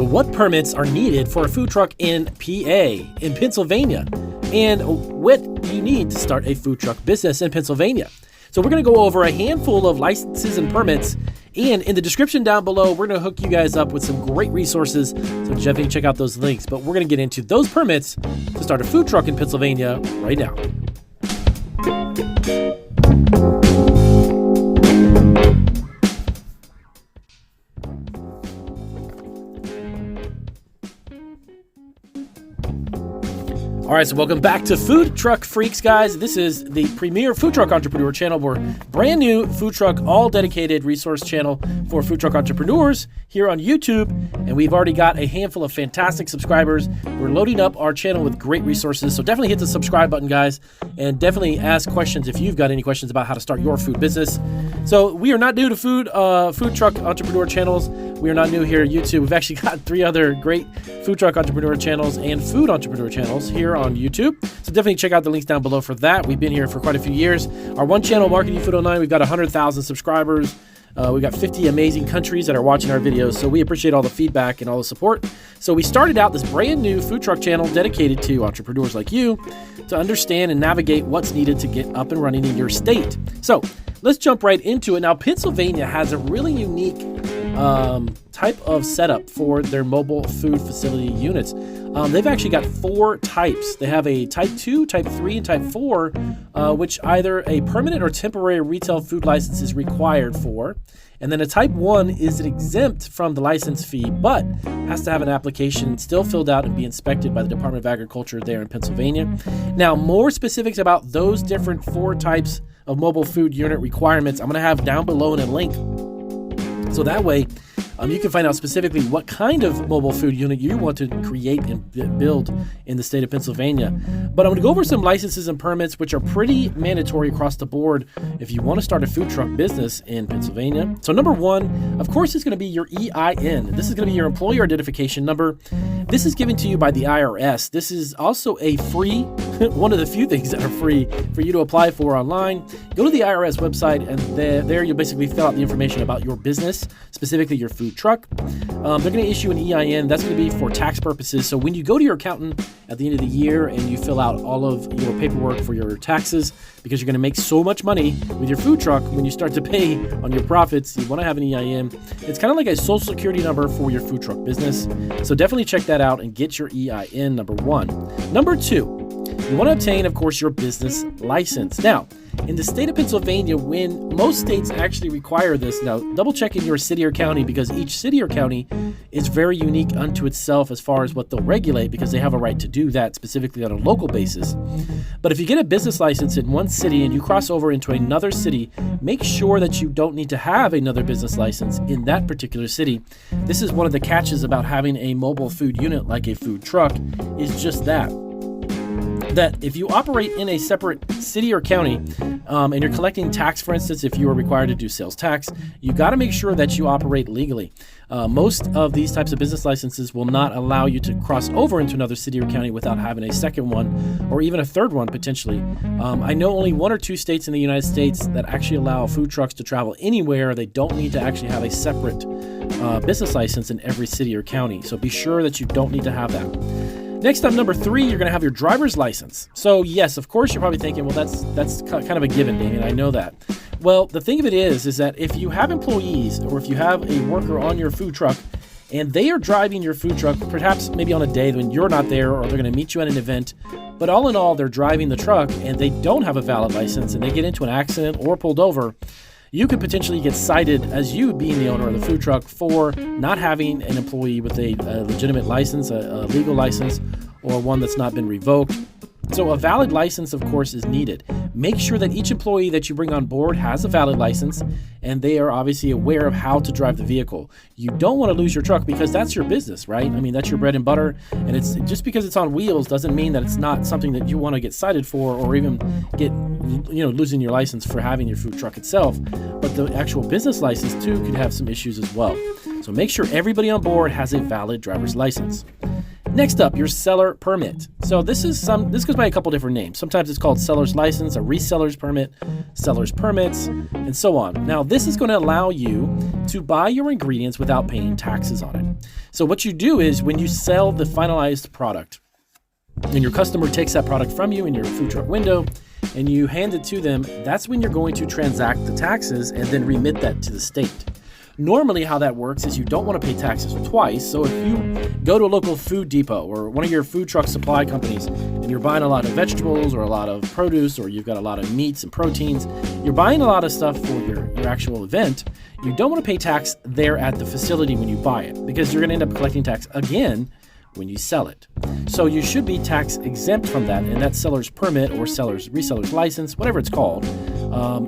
So what permits are needed for a food truck in PA, in Pennsylvania? And what do you need to start a food truck business in Pennsylvania? So we're going to go over a handful of licenses and permits. And in the description down below, we're going to hook you guys up with some great resources. So definitely check out those links. But we're going to get into those permits to start a food truck in Pennsylvania right now. All right, so welcome back to Food Truck Freaks, guys. This is the premier food truck entrepreneur channel. We're brand new food truck, all dedicated resource channel for food truck entrepreneurs here on YouTube. And we've already got a handful of fantastic subscribers. We're loading up our channel with great resources. So definitely hit the subscribe button, guys, and definitely ask questions if you've got any questions about how to start your food business. So we are not new to food truck entrepreneur channels. We are not new here at YouTube. We've actually got 3 other great food truck entrepreneur channels and food entrepreneur channels here on YouTube. So definitely check out the links down below for that. We've been here for quite a few years. Our one channel, Marketing Food 09, we've got 100,000 subscribers. We've got 50 amazing countries that are watching our videos. So we appreciate all the feedback and all the support. So we started out this brand new food truck channel dedicated to entrepreneurs like you to understand and navigate what's needed to get up and running in your state. So let's jump right into it. Now, Pennsylvania has a really unique type of setup for their mobile food facility units. They've actually got 4 types. They have a type 2, type 3, and type 4, which either a permanent or temporary retail food license is required for. And then a type 1 is exempt from the license fee, but has to have an application still filled out and be inspected by the Department of Agriculture there in Pennsylvania. Now, more specifics about those different 4 types of mobile food unit requirements, I'm going to have down below in a link. So that way, you can find out specifically what kind of mobile food unit you want to create and build in the state of Pennsylvania. But I'm going to go over some licenses and permits, which are pretty mandatory across the board if you want to start a food truck business in Pennsylvania. So number 1, of course, is going to be your EIN. This is going to be your employer identification number. This is given to you by the IRS. This is also a free, one of the few things that are free for you to apply for online. Go to the IRS website, and there you'll basically fill out the information about your business, specifically your food truck. They're going to issue an EIN. That's going to be for tax purposes. So when you go to your accountant at the end of the year and you fill out all of your paperwork for your taxes, because you're going to make so much money with your food truck, when you start to pay on your profits, you want to have an EIN. It's kind of like a social security number for your food truck business. So definitely check that out and get your EIN, number 1. Number 2, you want to obtain, of course, your business license. Now, in the state of Pennsylvania, when most states actually require this, now double check in your city or county, because each city or county is very unique unto itself as far as what they'll regulate, because they have a right to do that specifically on a local basis. But if you get a business license in one city and you cross over into another city, make sure that you don't need to have another business license in that particular city. This is one of the catches about having a mobile food unit like a food truck, is just that if you operate in a separate city or county and you're collecting tax, for instance, if you are required to do sales tax, you got to make sure that you operate legally. Most of these types of business licenses will not allow you to cross over into another city or county without having a second one or even a third one potentially. I know only 1 or 2 states in the United States that actually allow food trucks to travel anywhere. They don't need to actually have a separate business license in every city or county. So be sure that you don't need to have that. Next up, number 3, you're going to have your driver's license. So yes, of course, you're probably thinking, well, that's kind of a given, Damien. I know that. Well, the thing of it is that if you have employees or if you have a worker on your food truck and they are driving your food truck, perhaps maybe on a day when you're not there, or they're going to meet you at an event, but all in all, they're driving the truck and they don't have a valid license and they get into an accident or pulled over, you could potentially get cited as you being the owner of the food truck for not having an employee with a legitimate license, a legal license, or one that's not been revoked. So a valid license, of course, is needed. Make sure that each employee that you bring on board has a valid license and they are obviously aware of how to drive the vehicle. You don't want to lose your truck because that's your business, right? I mean, that's your bread and butter. And it's just because it's on wheels doesn't mean that it's not something that you want to get cited for or even get, losing your license for having your food truck itself. But the actual business license too could have some issues as well. So make sure everybody on board has a valid driver's license. Next up, your seller permit. So this goes by a couple different names. Sometimes it's called seller's license, a reseller's permit, seller's permits, and so on. Now, this is going to allow you to buy your ingredients without paying taxes on it. So what you do is when you sell the finalized product and your customer takes that product from you in your food truck window and you hand it to them, that's when you're going to transact the taxes and then remit that to the state. Normally how that works is you don't want to pay taxes twice. So if you go to a local food depot or one of your food truck supply companies and you're buying a lot of vegetables or a lot of produce or you've got a lot of meats and proteins, you're buying a lot of stuff for your actual event, you don't want to pay tax there at the facility when you buy it because you're going to end up collecting tax again when you sell it. So you should be tax exempt from that, and that seller's permit or reseller's license, whatever it's called,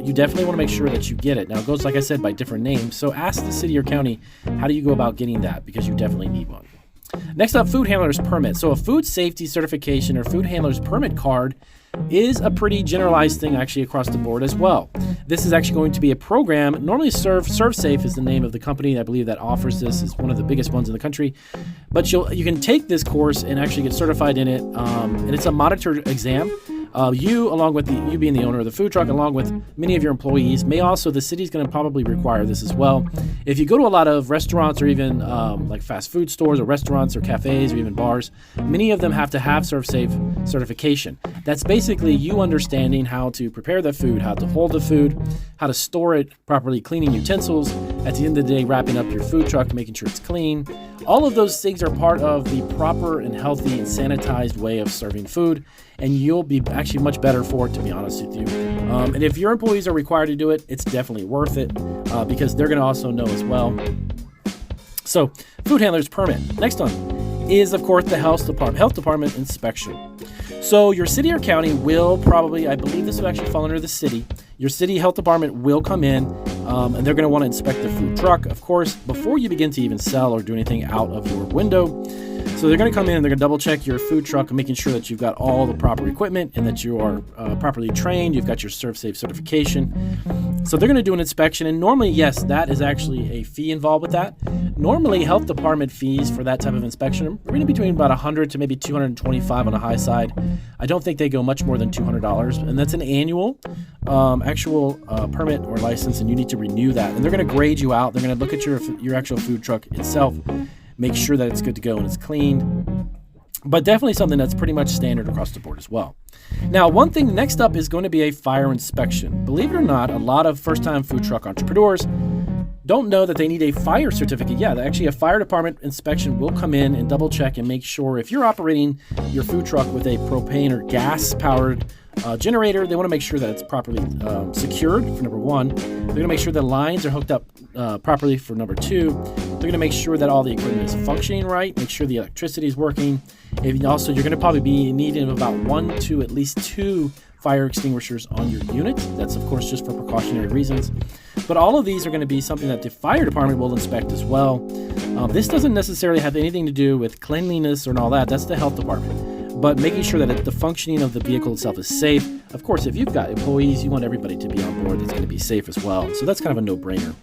you definitely want to make sure that you get it. Now it goes, like I said, by different names. So ask the city or county, how do you go about getting that? Because you definitely need one. Next up, food handler's permit. So a food safety certification or food handler's permit card is a pretty generalized thing actually across the board as well. This is actually going to be a program. Normally ServSafe is the name of the company. I believe that offers this. Is one of the biggest ones in the country. But you can take this course and actually get certified in it. And it's a monitored exam. You, along with you being the owner of the food truck, along with many of your employees, the city's going to probably require this as well. If you go to a lot of restaurants or even like fast food stores or restaurants or cafes or even bars, many of them have to have ServSafe certification. That's basically you understanding how to prepare the food, how to hold the food, how to store it properly, cleaning utensils, at the end of the day, wrapping up your food truck, making sure it's clean. All of those things are part of the proper and healthy and sanitized way of serving food, and you'll be actually much better for it, to be honest with you. And if your employees are required to do it, it's definitely worth it because they're going to also know as well. So, food handler's permit. Next one is, of course, the health department inspection. So your city or county will probably, I believe this will actually fall under the city. Your city health department will come in and they're going to want to inspect the food truck, of course, before you begin to even sell or do anything out of your window. So they're going to come in and they're going to double check your food truck and making sure that you've got all the proper equipment and that you are properly trained. You've got your ServSafe certification. So they're going to do an inspection. And normally, yes, that is actually a fee involved with that. Normally, health department fees for that type of inspection are really between about $100 to maybe $225 on the high side. I don't think they go much more than $200. And that's an annual actual permit or license, and you need to renew that. And they're going to grade you out. They're going to look at your actual food truck itself, make sure that it's good to go and it's clean, but definitely something that's pretty much standard across the board as well. Now, one thing next up is going to be a fire inspection. Believe it or not, a lot of first-time food truck entrepreneurs don't know that they need a fire certificate. Yeah, actually a fire department inspection will come in and double check and make sure if you're operating your food truck with a propane or gas-powered generator, they want to make sure that it's properly secured, for number one. They're going to make sure the lines are hooked up properly, for number two. They're going to make sure that all the equipment is functioning right, make sure the electricity is working. And also, you're going to probably be needing about 1 to at least 2 fire extinguishers on your unit. That's, of course, just for precautionary reasons. But all of these are going to be something that the fire department will inspect as well. This doesn't necessarily have anything to do with cleanliness or all that. That's the health department. But making sure that the functioning of the vehicle itself is safe. Of course, if you've got employees, you want everybody to be on board that's going to be safe as well. So that's kind of a no-brainer.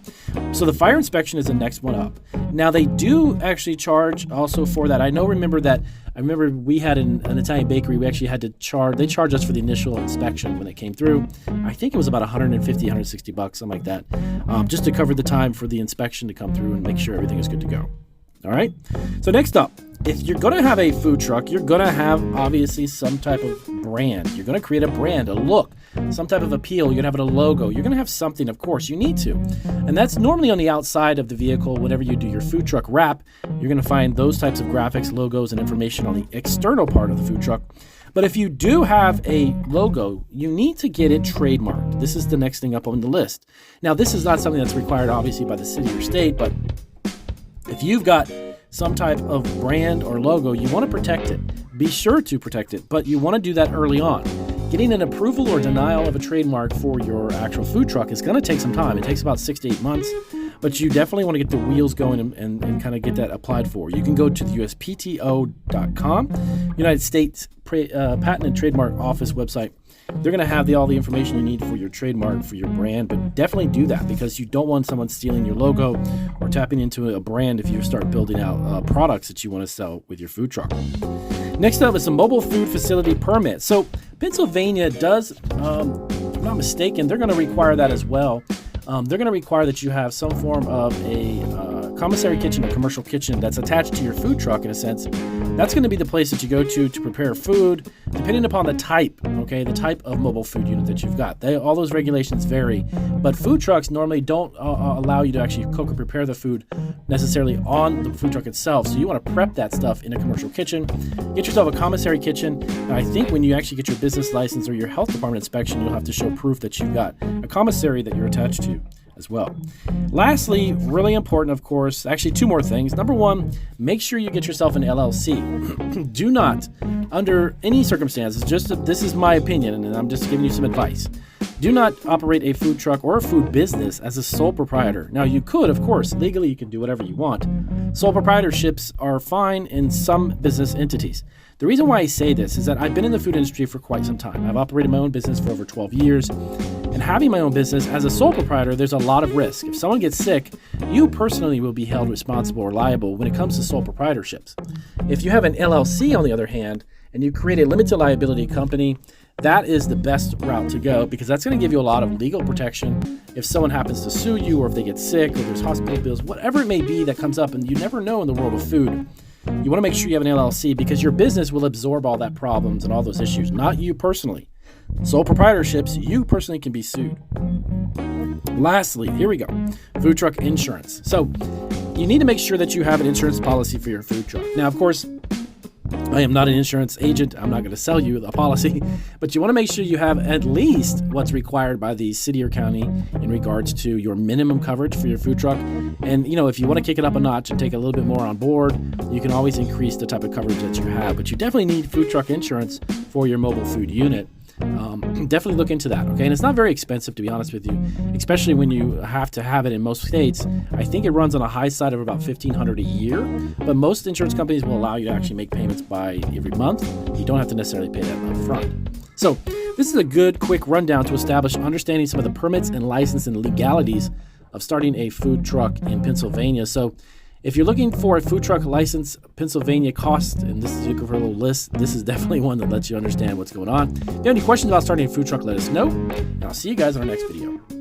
So the fire inspection is the next one up. Now, they do actually charge also for that. I remember we had an Italian bakery, we actually had to they charged us for the initial inspection when it came through. I think it was about $150, $160, something like that, just to cover the time for the inspection to come through and make sure everything is good to go. All right. So next up, if you're going to have a food truck, you're going to have obviously some type of brand. You're going to create a brand, a look, some type of appeal. You're going to have a logo. You're going to have something, of course. You need to. And that's normally on the outside of the vehicle. Whenever you do your food truck wrap, you're going to find those types of graphics, logos, and information on the external part of the food truck. But if you do have a logo, you need to get it trademarked. This is the next thing up on the list. Now, this is not something that's required, obviously, by the city or state, but if you've got some type of brand or logo, you want to protect it. Be sure to protect it, but you want to do that early on. Getting an approval or denial of a trademark for your actual food truck is going to take some time. It takes about 6 to 8 months, but you definitely want to get the wheels going and kind of get that applied for. You can go to the USPTO.com, United States Patent and Trademark Office website, They're going to have all the information you need for your trademark, for your brand, but definitely do that because you don't want someone stealing your logo or tapping into a brand if you start building out products that you want to sell with your food truck. Next up is a mobile food facility permit. So Pennsylvania does, if I'm not mistaken, they're going to require that as well. They're going to require that you have some form of a commissary kitchen, a commercial kitchen that's attached to your food truck in a sense. That's going to be the place that you go to prepare food, depending upon the type, okay, the type of mobile food unit that you've got. All those regulations vary, but food trucks normally don't allow you to actually cook or prepare the food necessarily on the food truck itself. So you want to prep that stuff in a commercial kitchen. Get yourself a commissary kitchen. And I think when you actually get your business license or your health department inspection, you'll have to show proof that you've got a commissary that you're attached to as well. Lastly, really important, of course, actually two more things. Number one, make sure you get yourself an LLC. Do not, under any circumstances, this is my opinion, and I'm just giving you some advice. Do not operate a food truck or a food business as a sole proprietor. Now, you could, of course, legally you can do whatever you want. Sole proprietorships are fine in some business entities. The reason why I say this is that I've been in the food industry for quite some time. I've operated my own business for over 12 years. And having my own business as a sole proprietor, there's a lot of risk. If someone gets sick, you personally will be held responsible or liable when it comes to sole proprietorships. If you have an LLC, on the other hand, and you create a limited liability company, that is the best route to go because that's going to give you a lot of legal protection if someone happens to sue you or if they get sick or there's hospital bills, whatever it may be that comes up, and you never know in the world of food. You want to make sure you have an LLC because your business will absorb all that problems and all those issues, not you personally. Sole proprietorships, you personally can be sued. Lastly, here we go, food truck insurance. So you need to make sure that you have an insurance policy for your food truck. Now, of course, I am not an insurance agent. I'm not going to sell you a policy, but you want to make sure you have at least what's required by the city or county in regards to your minimum coverage for your food truck. And, if you want to kick it up a notch and take a little bit more on board, you can always increase the type of coverage that you have. But you definitely need food truck insurance for your mobile food unit. Definitely look into that, okay? And it's not very expensive, to be honest with you, especially when you have to have it in most states. I think it runs on a high side of about $1,500 a year, but most insurance companies will allow you to actually make payments by every month. You don't have to necessarily pay that up front. So this is a good, quick rundown to establish understanding some of the permits and license and legalities of starting a food truck in Pennsylvania. So if you're looking for a food truck license, Pennsylvania cost, and this is looking for a little list, this is definitely one that lets you understand what's going on. If you have any questions about starting a food truck, let us know. And I'll see you guys in our next video.